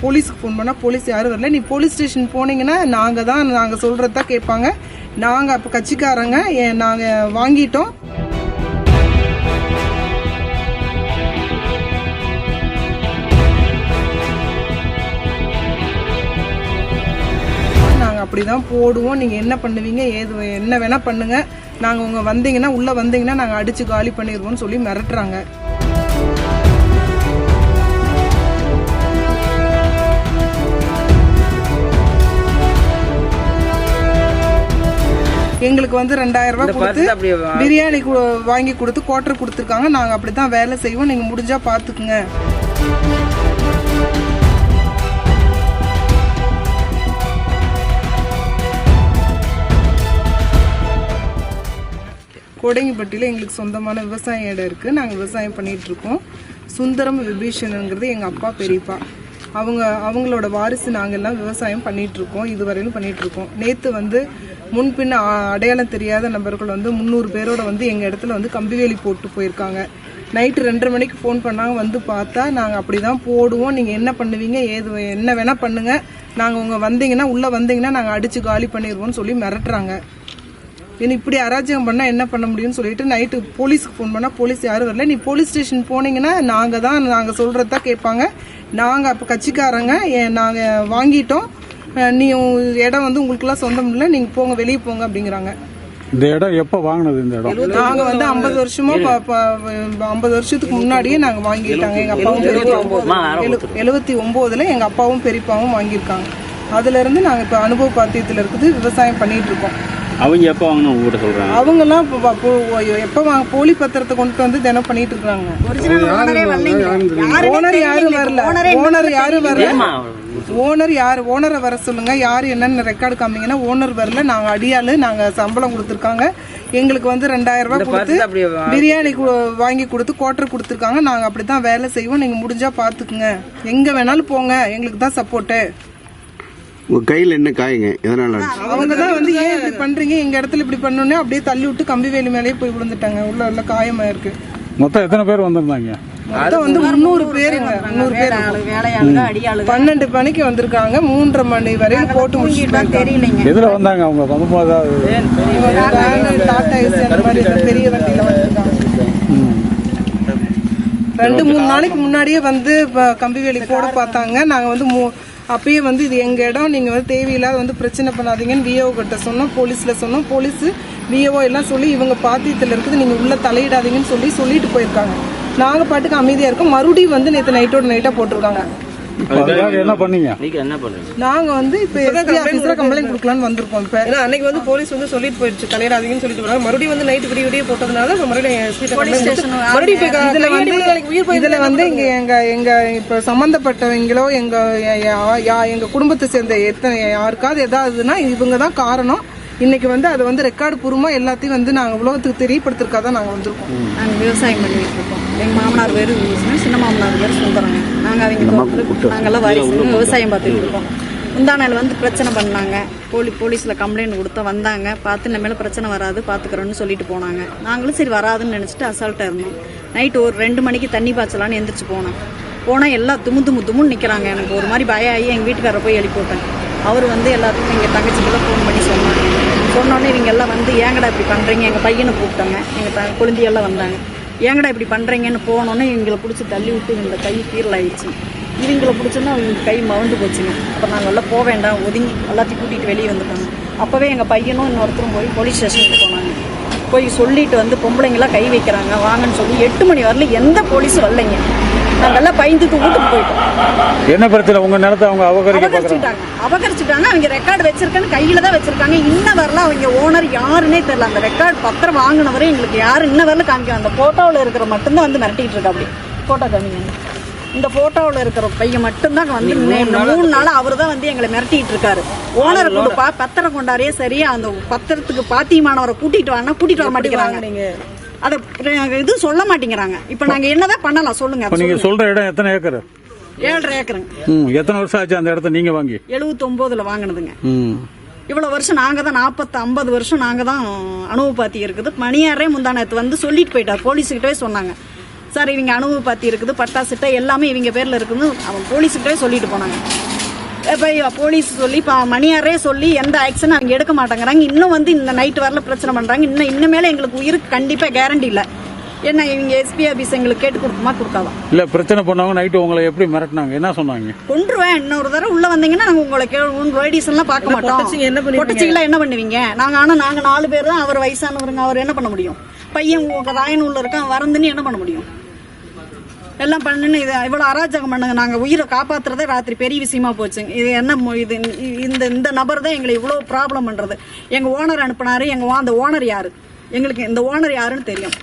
போலீஸ்க்கு ஃபோன் பண்ணால் போலீஸ் யாரும் வரல. நீ போலீஸ் ஸ்டேஷன் போனீங்கன்னா நாங்கள் சொல்கிறது தான் கேட்பாங்க. நாங்கள் அப்போ கட்சிக்காரங்க நாங்கள் வாங்கிட்டோம். நாங்கள் அப்படி தான் போடுவோம். நீங்கள் என்ன பண்ணுவீங்க, என்ன வேணால் பண்ணுங்கள், நாங்கள் உங்கள் வந்தீங்கன்னா உள்ளே வந்தீங்கன்னா நாங்கள் அடித்து காலி பண்ணிடுவோம்னு சொல்லி மிரட்டுறாங்க. எங்களுக்கு வந்து 2000 ரூபாய் கொடுத்து பிரியாணி வாங்கி கொடுத்து குவார்டர் கொடுத்துருக்காங்க. நாங்கள் அப்படி தான் வேலை செய்வோம், நீங்கள் முடிஞ்சா பார்த்துக்குங்க. கோடங்கிப்பட்டியில் எங்களுக்கு சொந்தமான விவசாய இடம் இருக்குது. நாங்கள் விவசாயம் பண்ணிகிட்ருக்கோம். சுந்தரம் விபீஷணங்கிறது எங்கள் அப்பா பெரியப்பா, அவங்களோட வாரிசு. நாங்கள் எல்லாம் விவசாயம் பண்ணிகிட்ருக்கோம், இதுவரையிலும் பண்ணிகிட்ருக்கோம். நேற்று வந்து முன்பின்ன அடையாளம் தெரியாத நபர்கள் வந்து 300 பேரோட வந்து எங்கள் இடத்துல வந்து கம்பிவேலி போட்டு போயிருக்காங்க. நைட்டு 2:30 மணிக்கு ஃபோன் பண்ணாங்க. வந்து பார்த்தா நாங்கள் அப்படி தான் போடுவோம், நீங்கள் என்ன பண்ணுவீங்க, என்ன வேணால் பண்ணுங்கள், நாங்கள் உங்கள் வந்தீங்கன்னா உள்ளே வந்தீங்கன்னா நாங்கள் அடித்து காலி பண்ணிடுவோம்னு சொல்லி மிரட்டுறாங்க. இனி இப்படி அராஜகம் பண்ணால் என்ன பண்ண முடியும்னு சொல்லிட்டு நைட்டு போலீஸ்க்கு ஃபோன் பண்ணால் போலீஸ் யாரும் வரல. நீ போலீஸ் ஸ்டேஷன் போனீங்கன்னா நாங்கள் சொல்கிறது தான் கேட்பாங்க. நாங்கள் அப்போ கட்சிக்காரங்க நாங்கள் வாங்கிட்டோம். நீ இடம் வந்து உங்களுக்குலாம் சொந்தம் இல்லை, நீங்கள் போங்க, வெளியே போங்க அப்படிங்கிறாங்க. இந்த இடம் எப்போ வாங்கினது? இந்த இடம் நாங்கள் வந்து 50 வருஷமா 50 வருஷத்துக்கு முன்னாடியே நாங்கள் வாங்கிட்டாங்க. எங்கள் அப்பாவும் 79ல் எங்கள் அப்பாவும் பெரியப்பாவும் வாங்கியிருக்காங்க. அதுலேருந்து நாங்கள் இப்போ அனுபவ பாத்தியத்தில் இருக்குது, விவசாயம் பண்ணிட்டு இருக்கோம். அவங்க எப்போ வாங்கணும் உங்ககிட்ட சொல்றாங்க? அவங்கெல்லாம் எப்போ போலி பத்திரத்தை கொண்டு வந்து தினம் பண்ணிட்டு இருக்காங்க. ஓனர் யாரும் வரல. ஓனரை வர சொல்லுங்க, யாரு என்னன்னு ரெக்கார்டு காமிங்கன்னா ஓனர் வரல. நாங்க அடியாளு, நாங்க சம்பளம் கொடுத்துருக்காங்க. எங்களுக்கு வந்து 2000 ரூபாய் கொடுத்து பிரியாணி வாங்கி கொடுத்து குவார்டர் கொடுத்துருக்காங்க. நாங்க அப்படித்தான் வேலை செய்வோம், நீங்க முடிஞ்சா பாத்துக்குங்க, எங்க வேணாலும் போங்க, எங்களுக்கு தான் சப்போர்ட்டு. உங்க கையில என்ன காயங்க? எதனால? அவங்க தான் வந்து ஏன் இப்படி பண்றீங்க, எங்க இடத்துல இப்படி பண்ணோன்னே அப்படியே தள்ளி விட்டு கம்பி வேலி மேலேயே போய் விழுந்துட்டாங்க. உள்ள காயமா இருக்கு. மொத்தம் எத்தனை பேர் வந்திருந்தாங்க? மொத்தம் வந்து 300 பேருங்க. 300 பேர் 12 மணிக்கு வந்திருக்காங்க. 3:30 மணி வரையும் போட்டு முடிச்சுட்டு தெரியலைங்க. எதுல வந்தாங்க அவங்க? டாடா ஏசி அந்த மாதிரி பெரிய வண்டியில வந்திருக்காங்க. 2-3 நாளைக்கு முன்னாடியே வந்து கம்பி வேலி போட பார்த்தாங்க. நாங்க வந்து அப்பயே வந்து இது எங்க இடம், நீங்க வந்து தேவையில்லாத வந்து பிரச்சனை பண்ணாதீங்கன்னு விஓ கிட்ட சொன்னோம், போலீஸ்ல சொன்னோம். போலீஸ் விஓ எல்லாம் சொல்லி இவங்க பாத்தியத்தில் இருக்குது, நீங்க உள்ள தலையிடாதீங்கன்னு சொல்லிட்டு போயிருக்காங்க. நாங்க பாட்டுக்கு அமைதியா இருக்கோம். மறுபடியும் வந்து நேற்று நைட்டோட நைட்டா போட்டிருக்காங்க. என்ன பண்ணீங்க? நாங்க வந்து இப்ப எஸ்பி ஆபீஸ்ல கம்ப்ளைண்ட் கொடுக்கலாம்னு வந்திருக்கோம். இப்ப அன்னைக்கு வந்து போலீஸ் வந்து சொல்லிட்டு போயிடுச்சு, தலையிடாதீங்கன்னு சொல்லிட்டு போறாங்க. மறுபடியும் வந்து நைட் விடிய போட்டதுனால மறுபடியும் இதுல வந்து எங்க இப்ப சம்பந்தப்பட்டவங்களோ எங்க குடும்பத்தை சேர்ந்த யாருக்காவது ஏதாவதுன்னா இவங்க தான் காரணம். இன்னைக்கு வந்து அதை வந்து ரெக்கார்டு பூர்வமா எல்லாத்தையும் வந்து நாங்க உலகத்துக்கு தெரியப்படுத்துறதுக்காக நாங்க வந்திருக்கோம். நாங்கள் விவசாயம் பண்ணிட்டு இருக்கோம். எங்கள் மாமனார் பேர் சின்ன மாமனார் பேர் சுந்தரங்க. நாங்கெல்லாம் வாரிசு விவசாயம் பார்த்துட்டு இருக்கோம். முந்தானையில் வந்து பிரச்சனை பண்ணாங்க. போலீஸில் கம்ப்ளைண்ட் கொடுத்தா வந்தாங்க. பார்த்து இந்த மேலே பிரச்சனை வராது, பார்த்துக்கிறோன்னு சொல்லிட்டு போனாங்க. நாங்களும் சரி வராதுன்னு நினச்சிட்டு அசால்ட்டாக இருந்தோம். நைட்டு ஒரு 2 மணிக்கு தண்ணி பாய்ச்சலான்னு எந்திரிச்சு போனால் எல்லாம் தும்முன்னு நிற்கிறாங்க. எனக்கு ஒரு மாதிரி பயம் ஆகி எங்கள் வீட்டுக்காரரை போய் எழுப்பி விட்டேன். அவர் வந்து எல்லாத்துக்கும் எங்கள் தங்கச்சிக்கெல்லாம் ஃபோன் பண்ணி சொன்னோன்னே இவங்க எல்லாம் வந்து ஏங்கடா இப்படி பண்ணுறீங்க, எங்கள் பையனை கூப்பிட்டாங்க. எங்கள் குழந்தையெல்லாம் வந்தாங்க. ஏங்கடா இப்படி பண்ணுறீங்கன்னு போனோன்னே இவங்களை பிடிச்சி தள்ளி விட்டு இந்த கை கீரல் ஆயிடுச்சு. இவங்களை பிடிச்சோன்னா அவங்க கை மவந்து போச்சுங்க. அப்போ நாங்கள் எல்லாம் போக வேண்டாம், ஒதுங்கி எல்லாத்தையும் கூட்டிகிட்டு வெளியே வந்துட்டாங்க. அப்போவே எங்கள் பையனும் இன்னொருத்தரும் போய் போலீஸ் ஸ்டேஷனுக்கு போனாங்க. போய் சொல்லிட்டு வந்து பொம்பளைங்களாம் கை வைக்கிறாங்க வாங்கன்னு சொல்லி 8 மணி வரல எந்த போலீஸும் வரலைங்க. நாங்கெல்லாம் பயந்துட்டு வீட்டுக்கு போயிட்டோம். என்ன பிரச்சனை? உங்க நிலத்தை அவங்க அபகரிச்சுட்டாங்க. அவங்க ரெக்கார்டு வச்சிருக்காங்க, கையில தான் வச்சிருக்காங்க. இன்ன வரல அவங்க ஓனர் யாருன்னே தெரியல. அந்த ரெக்கார்டு பத்திரம் வாங்கினவரை எங்களுக்கு யாரும் இன்ன வரல காமிக்க. அந்த போட்டோவில் இருக்கிற மட்டும்தான் வந்து மிரட்டிட்டு இருக்கா. அப்படி போட்டோ காமிங்க. இந்த போட்டோவில் இருக்கிற பையன் மட்டும்தான் வந்து 3 நாள் அவர் தான் வந்து எங்களை மிரட்டிட்டு இருக்காரு. ஓனர் கொடுப்பா பத்திரம் கொண்டாரே சரி, அந்த பத்திரத்துக்கு பாத்தியமானவரை கூட்டிட்டு வர மாட்டேங்கிறாங்க. அதை இது சொல்ல மாட்டேங்கிறாங்க. இப்ப நாங்க என்னதான் பண்ணலாம் சொல்லுங்க. நீங்க சொல்ற இடம் எத்தனை ஏக்கர்? 7.5 ஏக்கருங்க. எத்தனை வருஷம் ஆச்சு அந்த இடத்த நீங்க வாங்கி? 79ல் வாங்கினதுங்க. இவ்வளவு வருஷம் நாங்க தான் 40-50 வருஷம் நாங்க தான் அனுபவ பாத்தி இருக்குது. மணியாரே முந்தானத்து வந்து சொல்லிட்டு போயிட்டார். போலீஸுக்கிட்டே சொன்னாங்க. சார் இவங்க அனுபவ பாத்தி இருக்குது, பட்டா சிட்டை எல்லாமே இவங்க பேர்ல இருக்குன்னு அவன் போலீஸுக்கிட்டே சொல்லிட்டு போனாங்க. இப்போ போலீஸ் சொல்லி இப்போ மணியாரே சொல்லி எந்த ஆக்ஷனும் அவங்க எடுக்க மாட்டேங்கிறாங்க. இன்னும் வந்து இந்த நைட் வரல பிரச்சனை பண்றாங்க. இன்னுமேல எங்களுக்கு உயிருக்கு கண்டிப்பா கேரண்டி இல்லை. என்ன இவங்க எஸ்பி ஆபீஸ் எங்களுக்கு கேட்டு கொடுக்குமா கொடுக்காதான்? இல்ல பிரச்சனை பண்ணவங்க நைட்டு உங்களை எப்படி மிரட்டினாங்க, என்ன சொன்னாங்க? கொன்றுவேன், இன்னொரு தடவை உள்ள வந்தீங்கன்னா நாங்க உங்களை லேடிஸ் எல்லாம் பார்க்க மாட்டோம். பொட்டச்சிங்களா என்ன பண்ணுவீங்க? நாங்க 4 பேர் தான். அவர் வயசானவருங்க, அவர் என்ன பண்ண முடியும்? பையன் ராயனூர்ல இருக்கான், வரந்துன்னு என்ன பண்ண முடியும்? எல்லாம் பண்ணுன்னு இது இவ்வளவு அராஜகம் பண்ணுங்க. நாங்க உயிரை காப்பாத்துறதே ராத்திரி பெரிய விஷயமா போச்சு. இது என்ன இது இந்த நபர் தான் எங்களை இவ்வளவு ப்ராப்ளம் பண்றது. எங்க ஓனர் அனுப்புனாரு. அந்த ஓனர் யாரு? எங்களுக்கு இந்த ஓனர் யாருன்னு தெரியும்.